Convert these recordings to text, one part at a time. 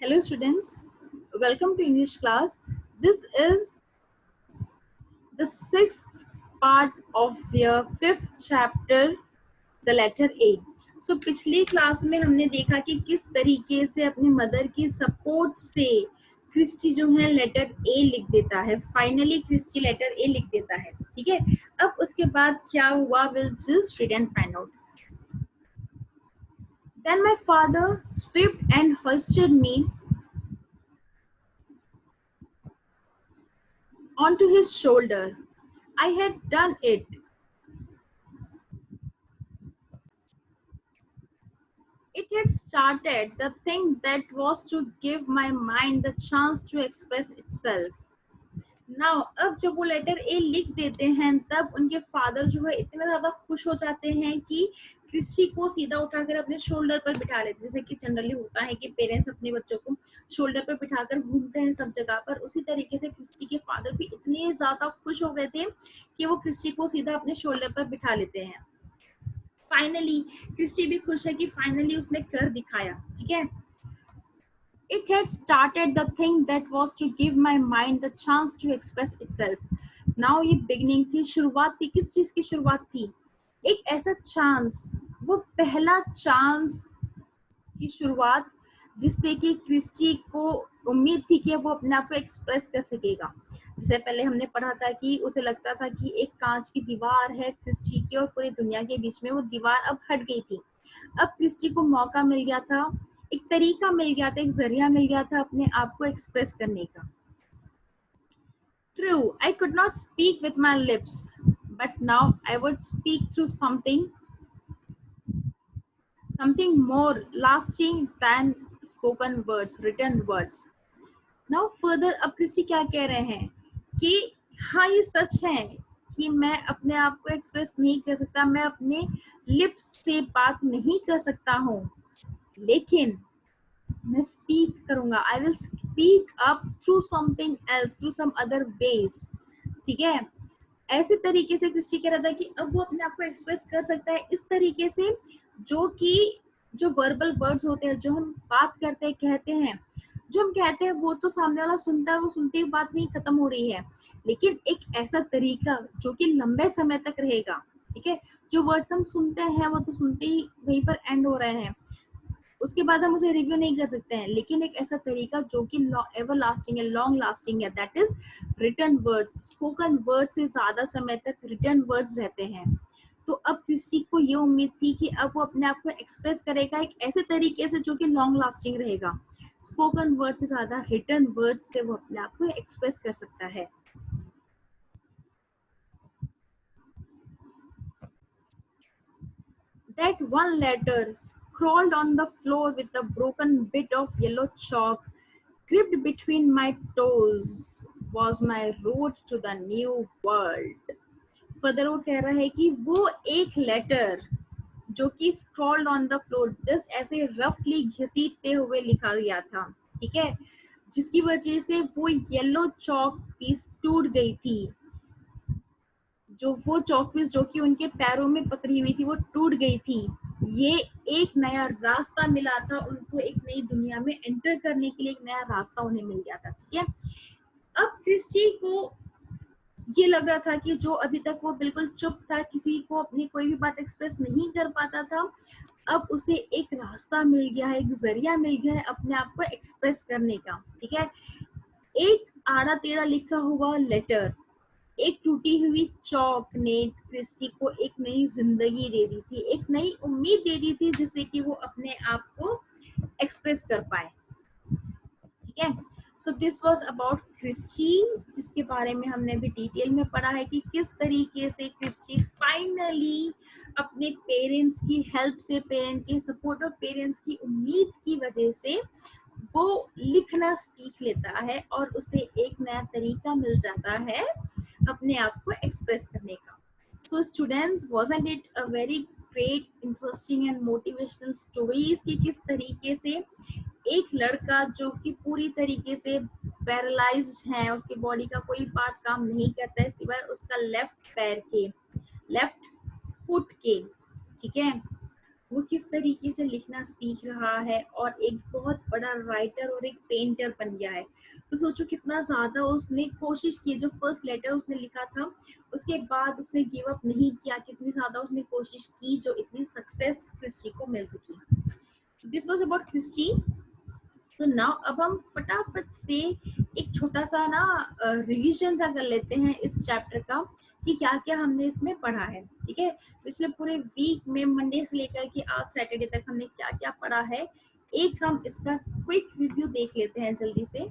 Hello students, welcome to English class. This is the sixth part of your fifth chapter, the letter A. So पिछली class में हमने देखा कि किस तरीके से अपनी मदर की सपोर्ट से क्रिस्टी जो है लेटर ए लिख देता है. फाइनली क्रिस्टी लेटर ए लिख देता है. ठीक है. अब उसके बाद क्या हुआ, will just read and find out. Then my father stripped and hoisted me onto his shoulder. I had done it. It had started the thing that was to give my mind the chance to express itself. Now, अब जब वो letter ए लिख देते हैं तब उनके father जो है इतने ज्यादा खुश हो जाते हैं कि क्रिस्टी को सीधा उठाकर अपने शोल्डर पर बिठा लेते हैं. जैसे कि जनरली होता है कि पेरेंट्स अपने बच्चों को शोल्डर पर बिठाकर घूमते हैं सब जगह पर, उसी तरीके से क्रिस्टी के फादर भी इतने ज्यादा खुश हो गए थे कि वो क्रिस्टी को सीधा अपने शोल्डर पर बिठा लेते हैं. फाइनली क्रिस्टी भी खुश है कि फाइनली उसने कर दिखाया. ठीक है. It had started the thing that was to give my mind the chance to express itself. Now ये beginning थी, शुरुआत थी. किस चीज की शुरुआत थी? एक ऐसा चांस, वो पहला चांस की शुरुआत जिससे कि क्रिस्टी को उम्मीद थी कि वो अपने आप को एक्सप्रेस कर सकेगा. जैसे पहले हमने पढ़ा था कि उसे लगता था कि एक कांच की दीवार है क्रिस्टी की और पूरी दुनिया के बीच में, वो दीवार अब हट गई थी. अब क्रिस्टी को मौका मिल गया था, एक तरीका मिल गया था, एक जरिया मिल गया था अपने आप को एक्सप्रेस करने का. True, I could not speak with my lips, but now I would speak through something more lasting than spoken words, written words. Now further, अब क्रिस्टी क्या कह रहे हैं कि हाँ ये सच है कि मैं अपने आप को एक्सप्रेस नहीं कर सकता, मैं अपने लिप्स से बात नहीं कर सकता हूँ, लेकिन मैं स्पीक करूंगा. I will speak up through something else, through some other ways. ठीक है. ऐसे तरीके से क्रिस्टी कह रहा था कि अब वो अपने आप को एक्सप्रेस कर सकता है इस तरीके से, जो कि जो वर्बल वर्ड्स होते हैं, जो हम बात करते हैं, कहते हैं, जो हम कहते हैं वो तो सामने वाला सुनता है, वो सुनते ही बात नहीं खत्म हो रही है, लेकिन एक ऐसा तरीका जो कि लंबे समय तक रहेगा. ठीक है. जो वर्ड्स हम सुनते हैं वो तो सुनते ही वहीं पर एंड हो रहे हैं, उसके बाद हम उसे रिव्यू नहीं कर सकते हैं, लेकिन एक ऐसा तरीका जो कि एवर लास्टिंग है, लॉन्ग लास्टिंग है, that is written words. Spoken word से ज्यादा समय तक रिटन वर्ड्स रहते हैं. तो अब क्रिस्टी को ये उम्मीद थी कि अब वो अपने आप को एक्सप्रेस करेगा एक ऐसे तरीके से जो कि लॉन्ग लास्टिंग रहेगा. स्पोकन वर्ड से ज्यादा रिटन वर्ड से वो अपने आप को एक्सप्रेस कर सकता है. That one letter, scrawled on the floor with a broken bit of yellow chalk, gripped between my toes, was my road to the new world. Further वो कह रहा है कि वो एक लेटर जो कि scrolled on the floor, just ऐसे रफली घसीटते हुए लिखा गया था. ठीक है. जिसकी वजह से वो येलो चौक पीस टूट गई थी, जो वो चौक पीस जो कि उनके पैरों में पकड़ी हुई थी वो टूट गई थी. ये एक नया रास्ता मिला था उनको, एक नई दुनिया में एंटर करने के लिए एक नया रास्ता उन्हें मिल गया था. ठीक है. अब क्रिस्टी को ये लग रहा था कि जो अभी तक वो बिल्कुल चुप था, किसी को अपनी कोई भी बात एक्सप्रेस नहीं कर पाता था, अब उसे एक रास्ता मिल गया है, एक जरिया मिल गया है अपने आप को एक्सप्रेस करने का. ठीक है. एक आड़ा टेढ़ा लिखा हुआ लेटर, एक टूटी हुई चौक ने क्रिस्टी को एक नई जिंदगी दे दी थी, एक नई उम्मीद दे दी थी, जिससे कि वो अपने आप को एक्सप्रेस कर पाए. ठीक है. So this was about Christie, जिसके बारे में हमने भी डिटेल में पढ़ा है कि किस तरीके से क्रिस्टी फाइनली अपने पेरेंट्स की हेल्प से, पेरेंट्स की सपोर्ट और पेरेंट्स की उम्मीद की वजह से वो लिखना सीख लेता है और उसे एक नया तरीका मिल जाता है अपने आप को एक्सप्रेस करने का. So students, wasn't it a very great, interesting and motivational stories कि किस तरीके से एक लड़का जो कि पूरी तरीके से पैरालाइज्ड है, उसकी बॉडी का कोई पार्ट काम नहीं करता है सिवाय उसका लेफ्ट पैर के, लेफ्ट फुट के. ठीक है. वो किस तरीके से लिखना सीख रहा है और एक बहुत बड़ा राइटर और एक पेंटर बन गया है। तो सोचो कितना ज्यादा उसने कोशिश की, जो फर्स्ट लेटर उसने लिखा था उसके बाद उसने गिव अप नहीं किया, कितनी ज्यादा उसने कोशिश की जो इतनी सक्सेस क्रिस्टी को मिल सकी। This was about Christie. तो नाउ अब हम फटाफट से एक छोटा सा ना रिवीजन सा कर लेते हैं इस चैप्टर का कि क्या क्या हमने इसमें पढ़ा है। ठीक है, पिछले पूरे वीक में मंडे से लेकर के आज सैटरडे तक हमने क्या क्या पढ़ा है, एक हम इसका क्विक रिव्यू देख लेते हैं जल्दी से,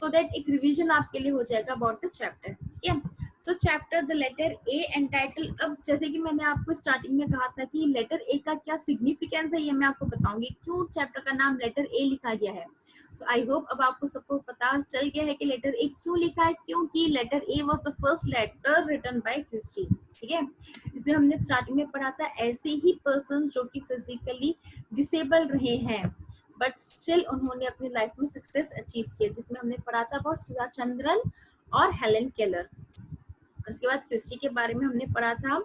सो दैट एक रिवीजन आपके लिए हो जाएगा अबाउट द चैप्टर। ठीक है, so chapter the letter A entitled. अब जैसे कि मैंने आपको स्टार्टिंग में कहा था कि लेटर ए का क्या सिग्निफिकेंस है, ये मैं आपको बताऊंगी क्यों चैप्टर का नाम लेटर ए लिखा गया है। सो आई होप अब आपको सबको पता चल गया है कि लेटर ए क्यों लिखा है, क्योंकि letter A was the first letter written by Christie. ठीक है, इसमें हमने स्टार्टिंग में पढ़ा था ऐसे ही पर्सन जो कि फिजिकली डिसेबल रहे हैं बट स्टिल उन्होंने अपनी लाइफ में सक्सेस अचीव किया, जिसमें हमने पढ़ा था अबाउट सुधा चंद्रन और हेलेन केलर। उसके बाद क्रिस्टी के बारे में हमने पढ़ा था,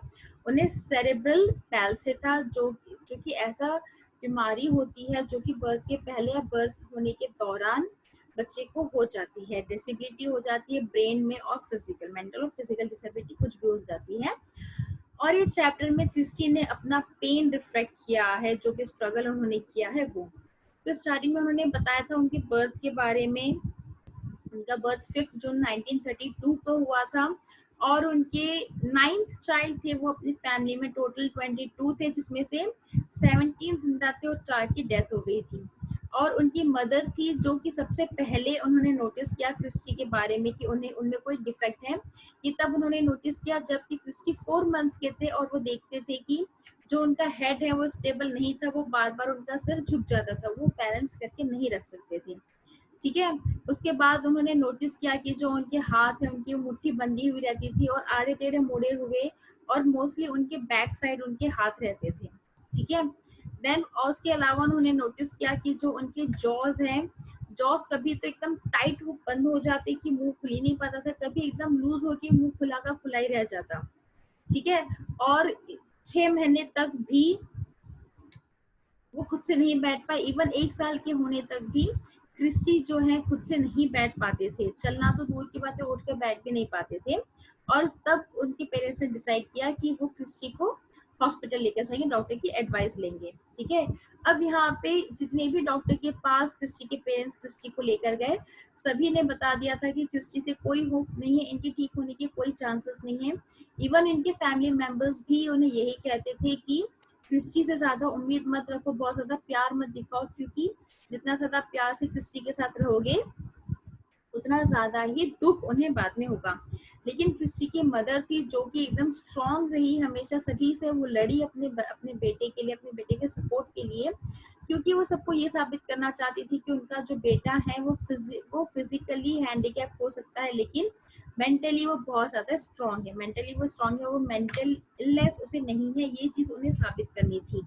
उन्हें सेरेब्रल पैल्सी था जो कि ऐसा बीमारी होती है जो कि बर्थ के पहले या बर्थ होने के दौरान बच्चे को हो जाती है। डिसेबिलिटी हो जाती है ब्रेन में और फिजिकल, मेंटल और फिजिकल डिसेबिलिटी कुछ भी हो जाती है। और ये चैप्टर में क्रिस्टी ने अपना पेन रिफ्लेक्ट किया है, जो कि स्ट्रगल उन्होंने किया है वो। तो स्टार्टिंग में उन्होंने बताया था उनके बर्थ के बारे में। उनका बर्थ 5 जून 1932 को हुआ था और उनके 9th चाइल्ड थे वो अपनी फैमिली में। टोटल 22 थे जिसमें से 17 जिंदा थे और 4 की डेथ हो गई थी। और उनकी मदर थी जो कि सबसे पहले उन्होंने नोटिस किया क्रिस्टी के बारे में कि उन्हें उनमें कोई डिफेक्ट है। ये तब उन्होंने नोटिस किया जबकि क्रिस्टी 4 मंथ्स के थे और वो देखते थे कि जो उनका हेड है वो स्टेबल नहीं था, वो बार बार उनका सिर झुक जाता था, वो बैलेंस करके नहीं रख सकते थे। ठीक है, उसके बाद उन्होंने नोटिस किया कि जो उनके हाथ है उनकी मुट्ठी बंधी हुई रहती थी और आड़े टेढ़े मुड़े हुए, और मोस्टली उनके बैक साइड उनके हाथ रहते थे। ठीक है, देन और उसके अलावा उन्होंने नोटिस किया कि जो उनके जॉज हैं, जॉज कभी तो एकदम टाइट वो बंद हो जाते कि मुंह खुल ही नहीं पाता था, कभी एकदम लूज होके मुंह खुला का खुला ही रह जाता। ठीक है, और 6 महीने तक भी वो खुद से नहीं बैठ पाए। इवन 1 साल के होने तक भी क्रिस्टी जो है खुद से नहीं बैठ पाते थे, चलना तो दूर की बात है, उठ के बैठ भी नहीं पाते थे। और तब उनके पेरेंट्स ने डिसाइड किया कि वो क्रिस्टी को हॉस्पिटल लेकर जाएंगे, डॉक्टर की एडवाइस लेंगे। ठीक है, अब यहाँ पे जितने भी डॉक्टर के पास क्रिस्टी के पेरेंट्स क्रिस्टी को लेकर गए, सभी ने बता दिया था कि क्रिस्टी से कोई होप नहीं है, इनके ठीक होने के कोई चांसेस नहीं है। इवन इनके फैमिली मेंबर्स भी उन्हें यही कहते थे कि क्रिस्टी से ज्यादा उम्मीद मत रखो, बहुत ज्यादा प्यार मत दिखाओ, क्योंकि जितना ज्यादा प्यार से क्रिस्टी के साथ रहोगे उतना ज्यादा ही दुख उन्हें बाद में होगा। लेकिन क्रिस्टी की मदर थी जो कि एकदम स्ट्रांग रही, हमेशा सभी से वो लड़ी अपने अपने बेटे के लिए, अपने बेटे के सपोर्ट के लिए, क्योंकि वो सबको ये साबित करना चाहती थी कि उनका जो बेटा है वो फिजिकली हैंडीकैप हो सकता है लेकिन मेंटली वो बहुत ज्यादा स्ट्रांग है। मेंटली वो स्ट्रांग है, वो मेंटल इलनेस उसे नहीं है, ये चीज उन्हें साबित करनी थी।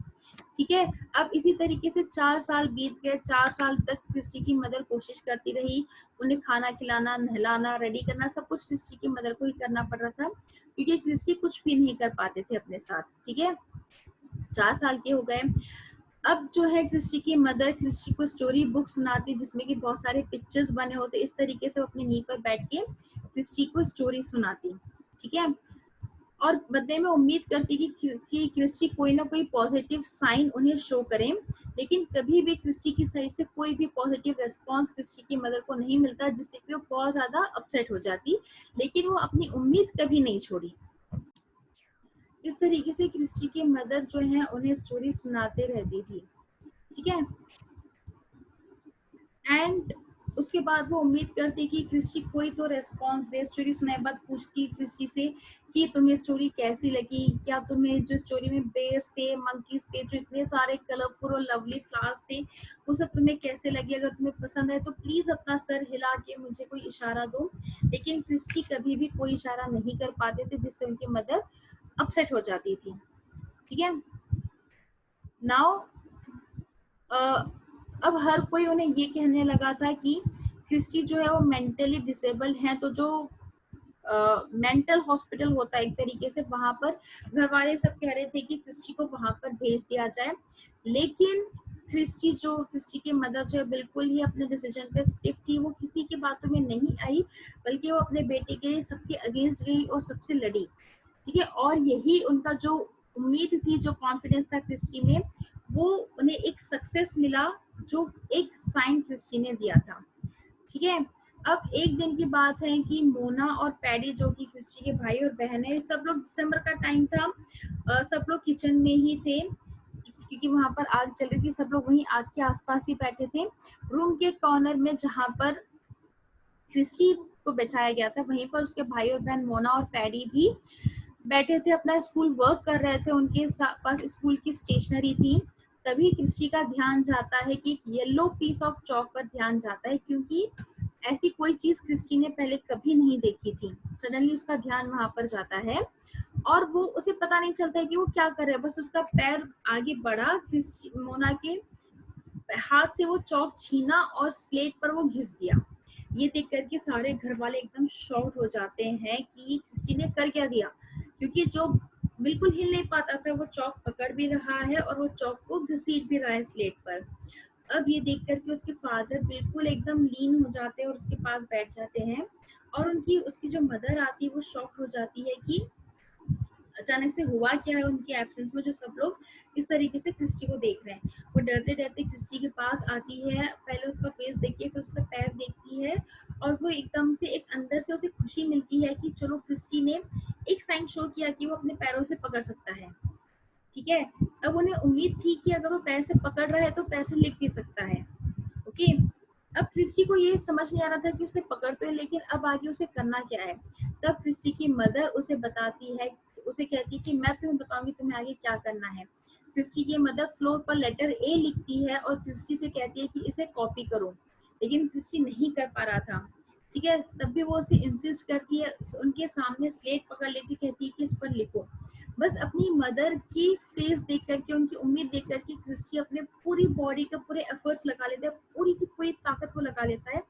ठीक है, अब इसी तरीके से 4 साल बीत गए। 4 साल तक क्रिस्टी की मदर कोशिश करती रही, उन्हें खाना खिलाना, नहलाना, रेडी करना, सब कुछ क्रिस्टी की मदर को ही करना पड़ रहा था क्योंकि क्रिस्टी कुछ भी नहीं कर पाते थे अपने साथ। ठीक है, 4 साल के हो गए। अब जो है क्रिस्टी की मदर क्रिस्टी को स्टोरी बुक सुनाती जिसमें कि बहुत सारे पिक्चर्स बने होते, इस तरीके से वो अपनी नी पर बैठ के क्रिस्टी को स्टोरी सुनाती। ठीक है, और बदले में उम्मीद करती कि क्रिस्टी कोई ना कोई पॉजिटिव साइन उन्हें शो करें, लेकिन कभी भी क्रिस्टी की साइड से कोई भी पॉजिटिव रेस्पॉन्स क्रिस्टी की मदर को नहीं मिलता, जिससे कि वो बहुत ज्यादा अपसेट हो जाती। लेकिन वो अपनी उम्मीद कभी नहीं छोड़ी। इस तरीके से क्रिस्टी की मदर जो है उन्हें स्टोरी सुनाते रहती थी। ठीक है, एंड उसके बाद वो उम्मीद करती कि क्रिस्टी कोई तो रेस्पॉन्स दे। स्टोरी सुनाए बाद पूछती क्रिस्टी से कि तुम्हें स्टोरी कैसी लगी, क्या तुम्हें जो स्टोरी में बेयर्स थे, मंकीज थे, जो इतने सारे कलरफुल और लवली फ्लावर्स थे, वो सब तुम्हें कैसे लगे, अगर तुम्हें पसंद है तो प्लीज अपना सर हिला के मुझे कोई इशारा दो। लेकिन क्रिस्टी कभी भी कोई इशारा नहीं कर पाते थे, जिससे उनकी मदर अपसेट हो जाती थी। ठीक है, नाउ अब हर कोई उन्हें ये कहने लगा था कि क्रिस्टी जो है वो मेंटली डिसेबल्ड है, तो जो मेंटल हॉस्पिटल होता है एक तरीके से, वहां पर घर वाले सब कह रहे थे कि क्रिस्टी को वहां पर भेज दिया जाए, लेकिन क्रिस्टी की मदर जो है बिल्कुल ही अपने डिसीजन पे स्टिफ थी। वो किसी की बातों में नहीं आई, बल्कि वो अपने बेटे के लिए सबके अगेंस्ट गई और सबसे लड़ी। ठीक है, और यही उनका जो उम्मीद थी, जो कॉन्फिडेंस था क्रिस्टी में, वो उन्हें एक सक्सेस मिला, जो एक साइन क्रिस्टी ने दिया था। ठीक है, अब एक दिन की बात है कि मोना और पैडी जो कि क्रिस्टी के भाई और बहन है, सब लोग, दिसंबर का टाइम था, सब लोग किचन में ही थे क्योंकि वहां पर आग चल रही थी। सब लोग वहीं आग के आसपास ही बैठे थे, रूम के कॉर्नर में जहां पर क्रिस्टी को बैठाया गया था, वहीं पर उसके भाई और बहन मोना और पैडी भी बैठे थे, अपना स्कूल वर्क कर रहे थे, उनके पास स्कूल की स्टेशनरी थी। तभी क्रिस्टी का ध्यान जाता है कि येलो पीस ऑफ चॉक पर ध्यान जाता है, क्योंकि ऐसी कोई चीज क्रिस्टी ने पहले कभी नहीं देखी थी। सडनली उसका ध्यान वहां पर जाता है और वो, उसे पता नहीं चलता है कि वो क्या कर रहा है, बस उसका पैर आगे बढ़ा, मोना के हाथ से वो चौक छीना और स्लेट पर वो घिस दिया। ये देख करके सारे घर वाले एकदम शॉक्ड हो जाते हैं कि क्रिस्टी ने कर क्या दिया, क्योंकि जो बिल्कुल हिल नहीं पाता था वो चौक पकड़ भी रहा है और वो चौक को घसीट भी रहा है स्लेट पर। अब ये देख करके उसके फादर बिल्कुल एकदम लीन हो जाते हैं और उसके पास बैठ जाते हैं, और उसकी जो मदर आती है वो शॉक हो जाती है कि अचानक से हुआ क्या है उनके एब्सेंस में, जो सब लोग इस तरीके से क्रिस्टी को देख रहे हैं। वो डरते डरते क्रिस्टी के पास आती है, पहले उसका फेस देखती है, फिर उसका पैर देखती है, और वो एकदम से एक अंदर से उसे खुशी मिलती है कि चलो क्रिस्टी ने एक साइन शो किया कि वो अपने पैरों से पकड़ सकता है। ठीक है, अब उन्हें उम्मीद थी कि अगर वो पैर से पकड़ रहा है तो पैर से लिख भी सकता है। ओके, अब क्रिस्टी को ये समझ नहीं आ रहा था कि उसने पकड़ तो है, लेकिन अब आगे उसे करना क्या है। तब क्रिस्टी की मदर उसे बताती है, उसे कहती है कि मैं तुम्हें बताऊंगी तुम्हें आगे क्या करना है। क्रिस्टी की मदर फ्लोर पर लेटर ए लिखती है और क्रिस्टी से कहती है कि इसे कॉपी करो, लेकिन क्रिस्टी नहीं कर पा रहा था। ठीक है, तब भी वो उसे इंसिस्ट करती है, उनके सामने स्लेट पकड़ लेती, कहती है कि इस पर लिखो। बस अपनी मदर की फेस देख करके, उनकी उम्मीद देख करके क्रिस्टी अपने पूरी बॉडी का पूरे एफर्ट्स लगा लेता है, पूरी की पूरी ताकत को लगा लेता है।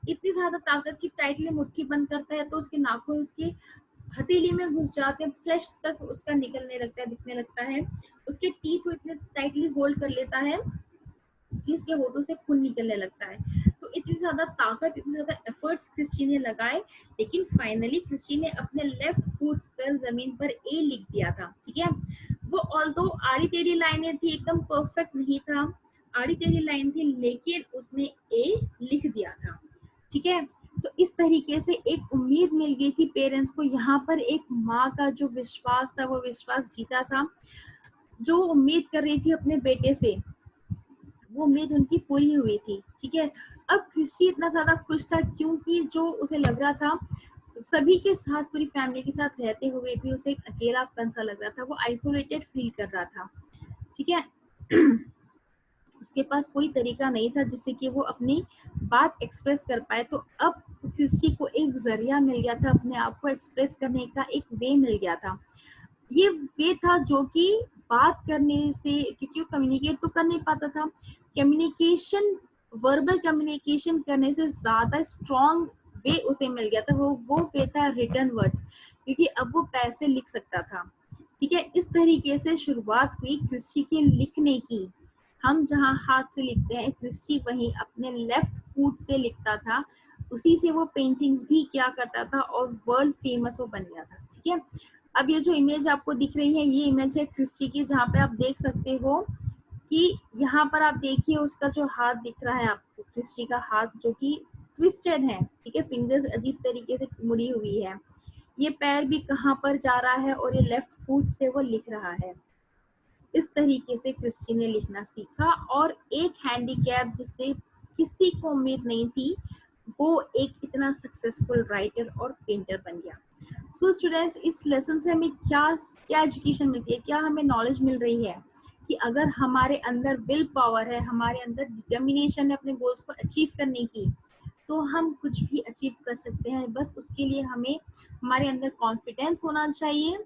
इतनी ज्यादा ताकत की टाइटली मुट्ठी बंद करता है तो उसके नाखून उसकी हथेली में घुस जाते हैं, फ्लैश तक उसका निकलने लगता है, दिखने लगता है। उसके टीथ को इतने टाइटली होल्ड कर लेता है कि उसके होठों से खून निकलने लगता है। तो इतनी ज्यादा ताकत, इतनी ज्यादा एफर्ट्स क्रिस्टी ने लगाए, लेकिन फाइनली क्रिस्टी ने अपने लेफ्ट फुट पर जमीन पर ए लिख दिया था। ठीक है, वो ऑल्दो आड़ी टेढ़ी लाइनें थी, एकदम परफेक्ट नहीं था, आड़ी टेढ़ी लाइन थी, लेकिन उसने ए लिख दिया था। ठीक है, तो इस तरीके से एक उम्मीद मिल गई थी पेरेंट्स को। यहाँ पर एक माँ का जो विश्वास था वो विश्वास जीता था, जो उम्मीद कर रही थी अपने बेटे से, वो उम्मीद उनकी पूरी हुई थी। ठीक है, अब क्रिस्टी इतना ज्यादा खुश था क्योंकि जो उसे लग रहा था सभी के साथ, पूरी फैमिली के साथ रहते हुए भी उसे एक अकेलापन सा लग रहा था, वो आइसोलेटेड फील कर रहा था। ठीक है, उसके पास कोई तरीका नहीं था जिससे कि वो अपनी बात एक्सप्रेस कर पाए। तो अब क्रिस्टी को एक जरिया मिल गया था, अपने आप को एक्सप्रेस करने का एक वे मिल गया था। ये वे था जो कि बात करने से, क्योंकि वो कम्युनिकेट तो कर नहीं पाता था, कम्युनिकेशन, वर्बल कम्युनिकेशन करने से ज्यादा स्ट्रॉन्ग वे उसे मिल गया था, वो वे था रिटर्न वर्ड्स, क्योंकि अब वो पैर से लिख सकता था। ठीक है, इस तरीके से शुरुआत हुई क्रिस्टी के लिखने की। हम जहाँ हाथ से लिखते हैं, क्रिस्टी वहीं अपने लेफ्ट फुट से लिखता था, उसी से वो पेंटिंग्स भी किया करता था और वर्ल्ड फेमस वो बन गया था। ठीक है, अब ये जो इमेज आपको दिख रही है, ये इमेज है क्रिस्टी की, जहाँ पे आप देख सकते हो कि यहाँ पर आप देखिए उसका जो हाथ दिख रहा है आपको, क्रिस्टी का हाथ जो कि ट्विस्टेड है। ठीक है, फिंगर्स अजीब तरीके से मुड़ी हुई है, ये पैर भी कहाँ पर जा रहा है और ये लेफ्ट फुट से वो लिख रहा है। इस तरीके से क्रिस्टी ने लिखना सीखा, और एक हैंडीकैप जिससे किसी को उम्मीद नहीं थी, वो एक इतना सक्सेसफुल राइटर और पेंटर बन गया। सो स्टूडेंट्स, इस लेसन से हमें क्या क्या एजुकेशन मिलती है, क्या हमें नॉलेज मिल रही है कि अगर हमारे अंदर विल पावर है, हमारे अंदर डिटर्मिनेशन है अपने गोल्स को अचीव करने की, तो हम कुछ भी अचीव कर सकते हैं। बस उसके लिए हमें हमारे अंदर कॉन्फिडेंस होना चाहिए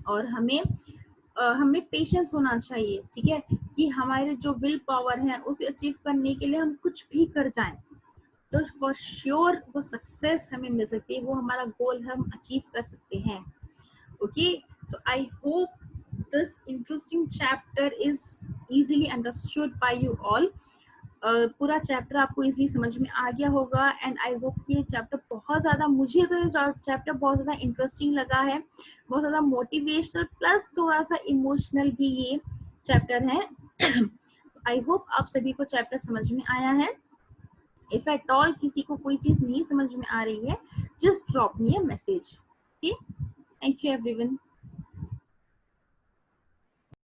और हमें पेशेंस होना चाहिए। ठीक है, कि हमारे जो विल पावर है उसे अचीव करने के लिए हम कुछ भी कर जाएं। तो फॉर श्योर वो सक्सेस हमें मिल सकती है, वो हमारा गोल हम अचीव कर सकते हैं. Okay, so I hope this interesting chapter is easily understood by you all. पूरा चैप्टर आपको इजीली समझ में आ गया होगा एंड आई होप कि ये चैप्टर बहुत ज़्यादा, मुझे तो ये चैप्टर बहुत ज़्यादा इंटरेस्टिंग लगा है, बहुत ज़्यादा मोटिवेशनल प्लस थोड़ा सा इमोशनल भी ये चैप्टर है. आई होप आप सभी को चैप्टर समझ में आया है. इफ एट ऑल किसी को कोई चीज़ नहीं समझ में आ रही है, just drop me a message. Okay, thank you everyone.